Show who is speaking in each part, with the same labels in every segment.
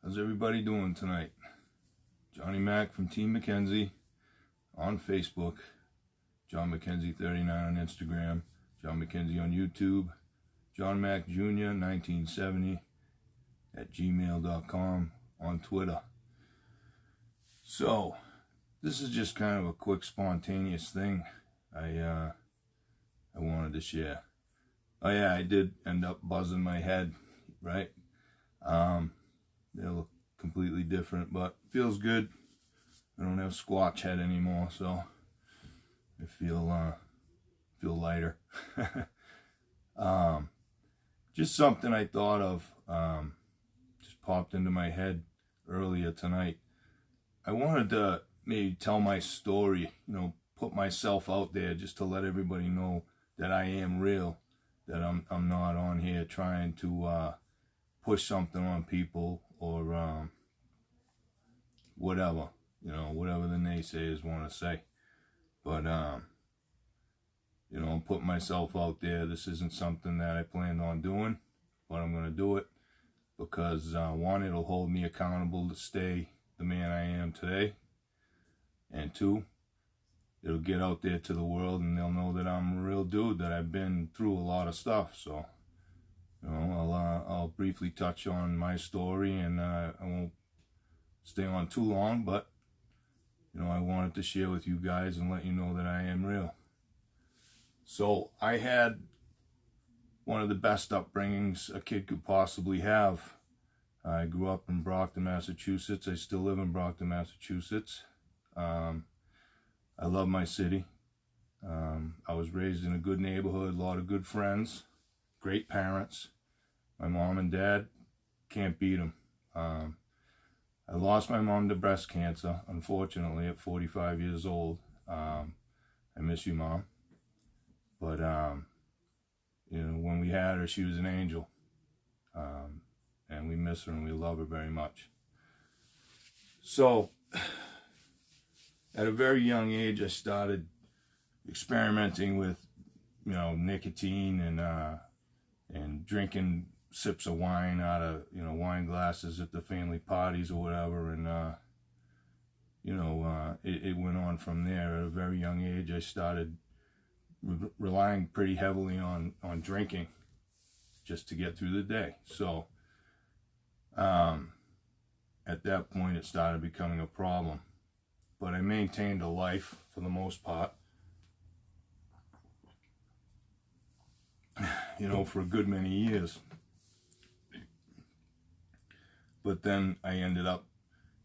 Speaker 1: How's everybody doing tonight? Johnny Mac from Team McKenzie on Facebook, John McKenzie 39 on Instagram, John McKenzie on YouTube, John Mac Jr. 1970 at gmail.com on Twitter. So, this is just kind of a quick spontaneous thing I wanted to share. Oh yeah, I did end up buzzing my head, right? They look completely different, but feels good. I don't have squatch head anymore, so I feel lighter. Just something I thought of, just popped into my head earlier tonight. I wanted to maybe tell my story, put myself out there just to let everybody know that I am real, that I'm not on here trying to push something on people or whatever, whatever the naysayers want to say. But I'm putting myself out there. This isn't something that I planned on doing, but I'm going to do it because one, it'll hold me accountable to stay the man I am today, and two, it'll get out there to the world and they'll know that I'm a real dude, that I've been through a lot of stuff. So I'll briefly touch on my story, and I won't stay on too long, but I wanted to share with you guys and let you know that I am real. So I had one of the best upbringings a kid could possibly have. I grew up in Brockton, Massachusetts. I still live in Brockton, Massachusetts. I love my city. I was raised in a good neighborhood, a lot of good friends, great parents. My mom and dad, can't beat them. I lost my mom to breast cancer, unfortunately, at 45 years old. I miss you, Mom. But, when we had her, she was an angel. And we miss her and we love her very much. So, at a very young age, I started experimenting with, nicotine and drinking sips of wine out of, wine glasses at the family parties or whatever. And, it went on from there. At a very young age, I started relying pretty heavily on drinking just to get through the day. So, at that point, it started becoming a problem. But I maintained a life for the most part, for a good many years. But then I ended up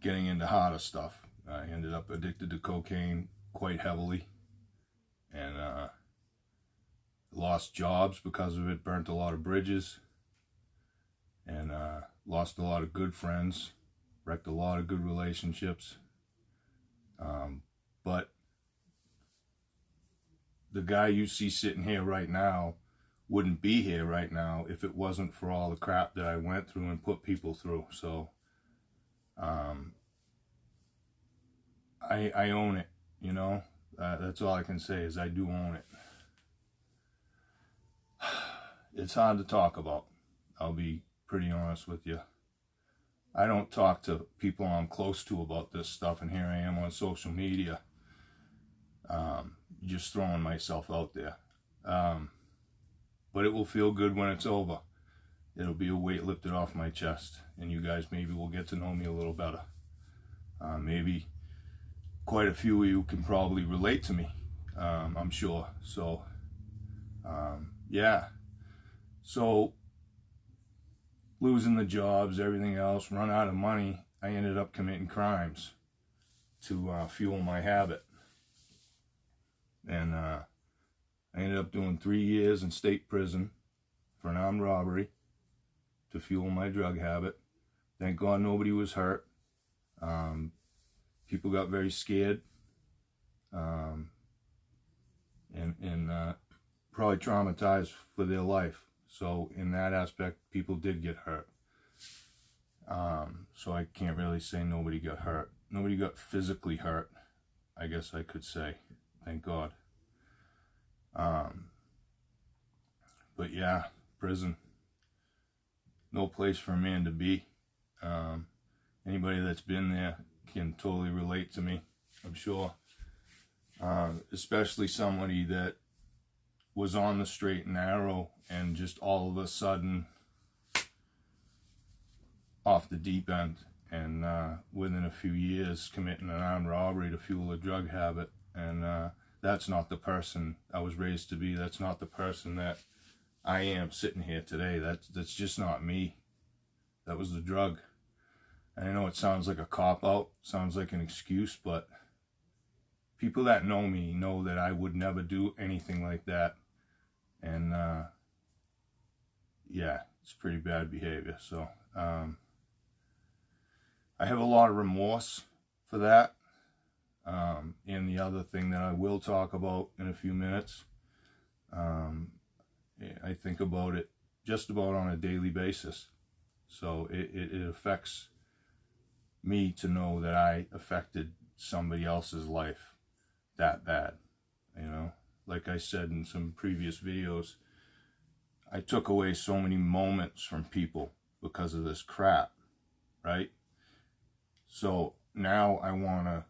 Speaker 1: getting into harder stuff. I ended up addicted to cocaine quite heavily, and lost jobs because of it, burnt a lot of bridges, and lost a lot of good friends, wrecked a lot of good relationships. But the guy you see sitting here right now wouldn't be here right now if it wasn't for all the crap that I went through and put people through. So I own it, that's all I can say is I do own it. It's hard to talk about, I'll be pretty honest with you. I don't talk to people I'm close to about this stuff, and here I am on social media, just throwing myself out there. But it will feel good when it's over. It'll be a weight lifted off my chest, and you guys maybe will get to know me a little better. Maybe quite a few of you can probably relate to me, I'm sure. So, yeah. So, losing the jobs, everything else, run out of money, I ended up committing crimes to fuel my habit. And I ended up doing 3 years in state prison for an armed robbery to fuel my drug habit. Thank God nobody was hurt. People got very scared, and probably traumatized for their life. So in that aspect, people did get hurt. So I can't really say nobody got hurt. Nobody got physically hurt, I guess I could say. Thank God. But yeah, prison. No place for a man to be. Anybody that's been there can totally relate to me, I'm sure. Especially somebody that was on the straight and narrow and just all of a sudden off the deep end, and within a few years committing an armed robbery to fuel a drug habit. And that's not the person I was raised to be. That's not the person that I am sitting here today. That's just not me. That was the drug. And I know it sounds like a cop-out, sounds like an excuse, but people that know me know that I would never do anything like that. And yeah, it's pretty bad behavior. So I have a lot of remorse for that. And the other thing that I will talk about in a few minutes, I think about it just about on a daily basis. So it affects me to know that I affected somebody else's life that bad. You know, like I said in some previous videos, I took away so many moments from people because of this crap, right? So now I want to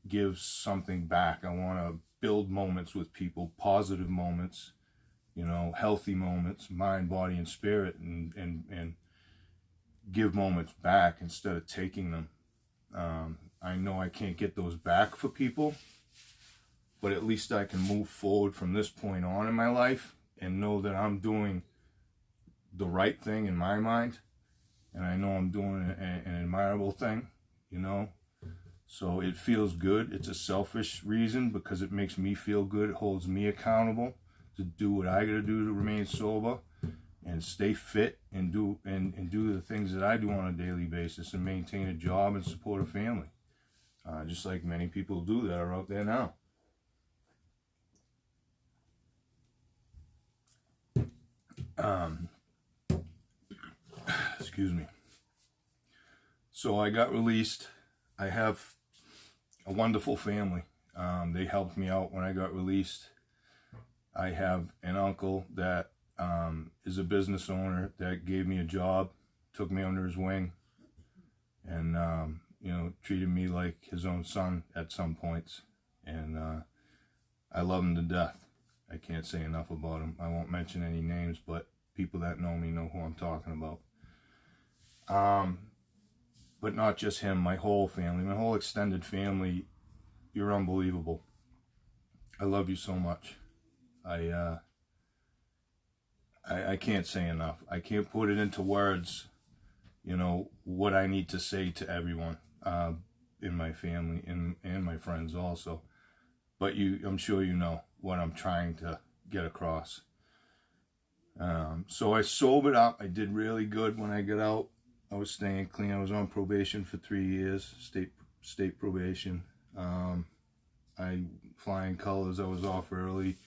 Speaker 1: give something back. I want to build moments with people, positive moments, you know, healthy moments, mind, body, and spirit, and give moments back instead of taking them. I know I can't get those back for people, but at least I can move forward from this point on in my life and know that I'm doing the right thing in my mind, and I know I'm doing an admirable thing, you know. So it feels good. It's a selfish reason because it makes me feel good. It holds me accountable to do what I gotta do to remain sober and stay fit and do the things that I do on a daily basis and maintain a job and support a family, just like many people do that are out there now. Excuse me. So I got released. I have a wonderful family. They helped me out when I got released. I have an uncle that is a business owner that gave me a job, took me under his wing, and you know, treated me like his own son at some points. And I love him to death. I can't say enough about him. I won't mention any names, but people that know me know who I'm talking about. But not just him, my whole family, my whole extended family. You're unbelievable. I love you so much. I can't say enough. I can't put it into words, you know, what I need to say to everyone in my family and my friends also. But I'm sure you know what I'm trying to get across. So I sobered up. I did really good when I got out. I was staying clean. I was on probation for 3 years, state probation. Flying colors. I was off early.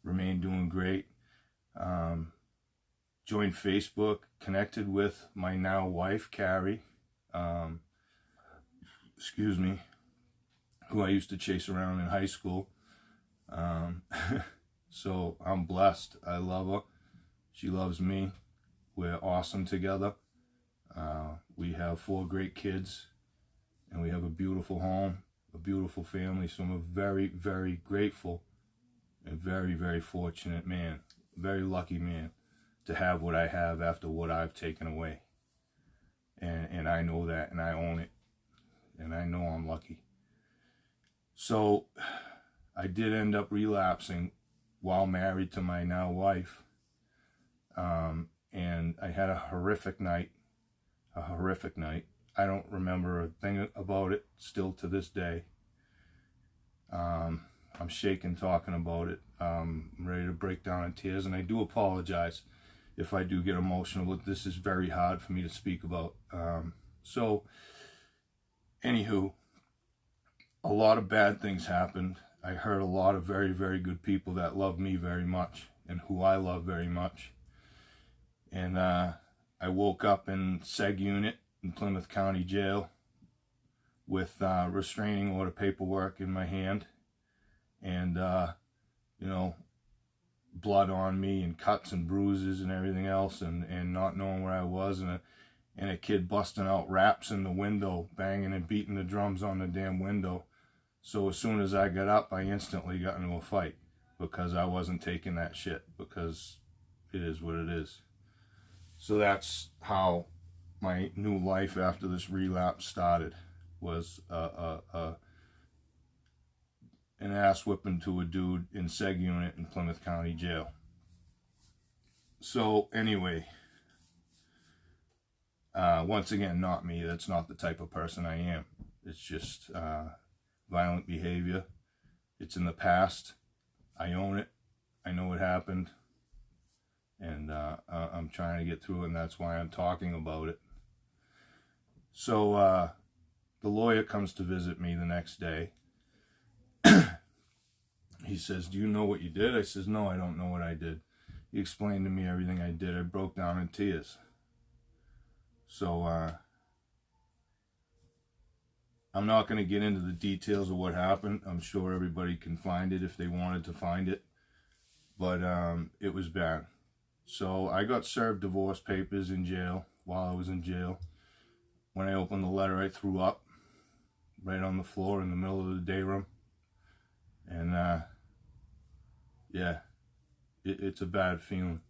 Speaker 1: Remained doing great. Joined Facebook. Connected with my now wife, Carrie. Excuse me. Who I used to chase around in high school. So I'm blessed. I love her. She loves me. We're awesome together. We have 4 great kids, and we have a beautiful home, a beautiful family. So I'm a very, very grateful and very, very fortunate man, very lucky man to have what I have after what I've taken away. And I know that, and I own it, and I know I'm lucky. So I did end up relapsing while married to my now wife. And I had a horrific night. I don't remember a thing about it still to this day. I'm shaking talking about it. I'm ready to break down in tears, and I do apologize if I do get emotional, but this is very hard for me to speak about. So, anywho, a lot of bad things happened. I hurt a lot of very, very good people that love me very much and who I love very much. And I woke up in SEG unit in Plymouth County Jail with restraining order paperwork in my hand, and you know, blood on me and cuts and bruises and everything else, and not knowing where I was, and a kid busting out raps in the window, banging and beating the drums on the damn window. So as soon as I got up, I instantly got into a fight because I wasn't taking that shit, because it is what it is. So that's how my new life after this relapse started, was an ass whipping to a dude in seg unit in Plymouth County Jail. So anyway, once again, not me. That's not the type of person I am. It's just violent behavior. It's in the past. I own it. I know what happened. And I'm trying to get through it, and that's why I'm talking about it. So the lawyer comes to visit me the next day. He says, "Do you know what you did?" I says, "No, I don't know what I did." He explained to me everything I did. I broke down in tears. So I'm not going to get into the details of what happened. I'm sure everybody can find it if they wanted to find it. But it was bad. So I got served divorce papers in jail while I was in jail. When I opened the letter, I threw up right on the floor in the middle of the day room. And yeah, it's a bad feeling.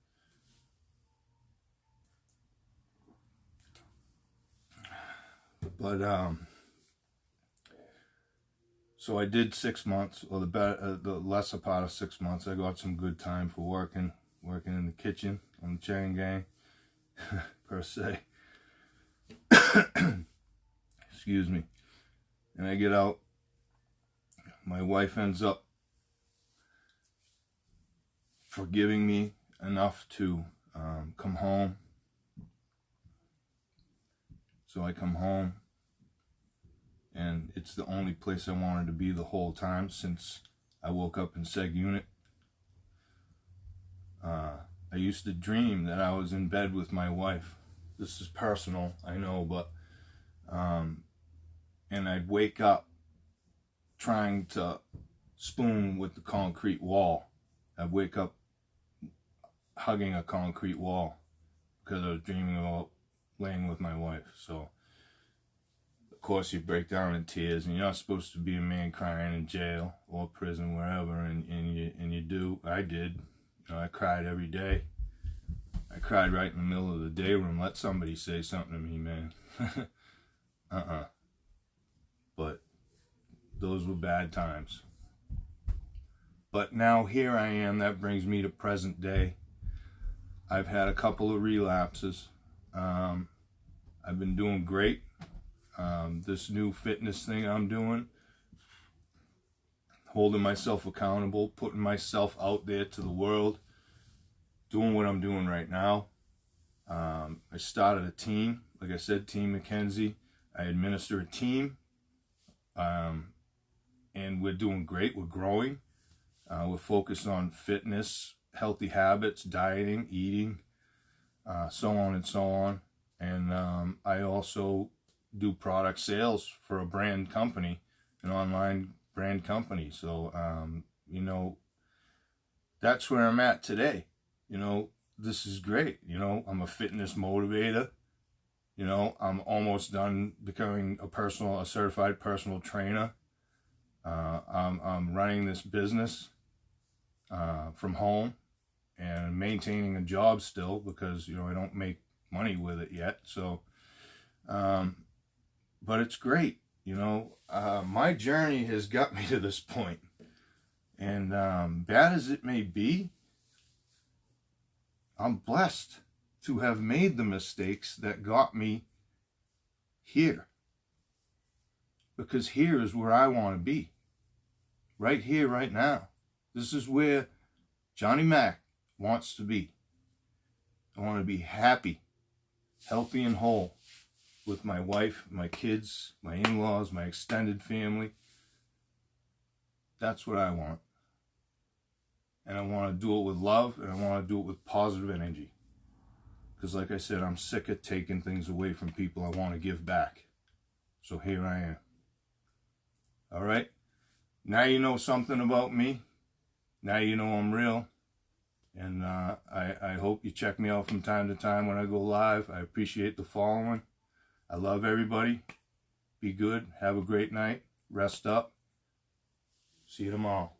Speaker 1: But so I did 6 months, or the lesser part of 6 months. I got some good time for working in the kitchen on the chain gang, per se. Excuse me. And I get out. My wife ends up forgiving me enough to come home. So I come home, and it's the only place I wanted to be the whole time since I woke up in seg unit. I used to dream that I was in bed with my wife. This is personal, I know, but and I'd wake up trying to spoon with the concrete wall. I'd wake up hugging a concrete wall because I was dreaming about laying with my wife. So of course you break down in tears, and you're not supposed to be a man crying in jail or prison, wherever, and you do. I did. You know, I cried every day. I cried right in the middle of the day room. Let somebody say something to me, man. But those were bad times. But now here I am. That brings me to present day. I've had a couple of relapses. I've been doing great. This new fitness thing I'm doing, holding myself accountable, putting myself out there to the world, doing what I'm doing right now. I started a team, like I said, Team McKenzie. I administer a team, and we're doing great. We're growing. We're focused on fitness, healthy habits, dieting, eating, so on and so on. And I also do product sales for a brand company, an online brand company. So, you know, that's where I'm at today. You know, this is great. You know, I'm a fitness motivator. You know, I'm almost done becoming a certified personal trainer. I'm running this business from home and maintaining a job still, because, you know, I don't make money with it yet. So, but it's great. You know, my journey has got me to this point. And bad as it may be, I'm blessed to have made the mistakes that got me here. Because here is where I want to be. Right here, right now. This is where Johnny Mac wants to be. I want to be happy, healthy, and whole with my wife, my kids, my in-laws, my extended family. That's what I want. And I want to do it with love, and I want to do it with positive energy. Because like I said, I'm sick of taking things away from people. I want to give back. So here I am. All right? Now you know something about me. Now you know I'm real. And I hope you check me out from time to time when I go live. I appreciate the following. I love everybody. Be good. Have a great night. Rest up. See you tomorrow.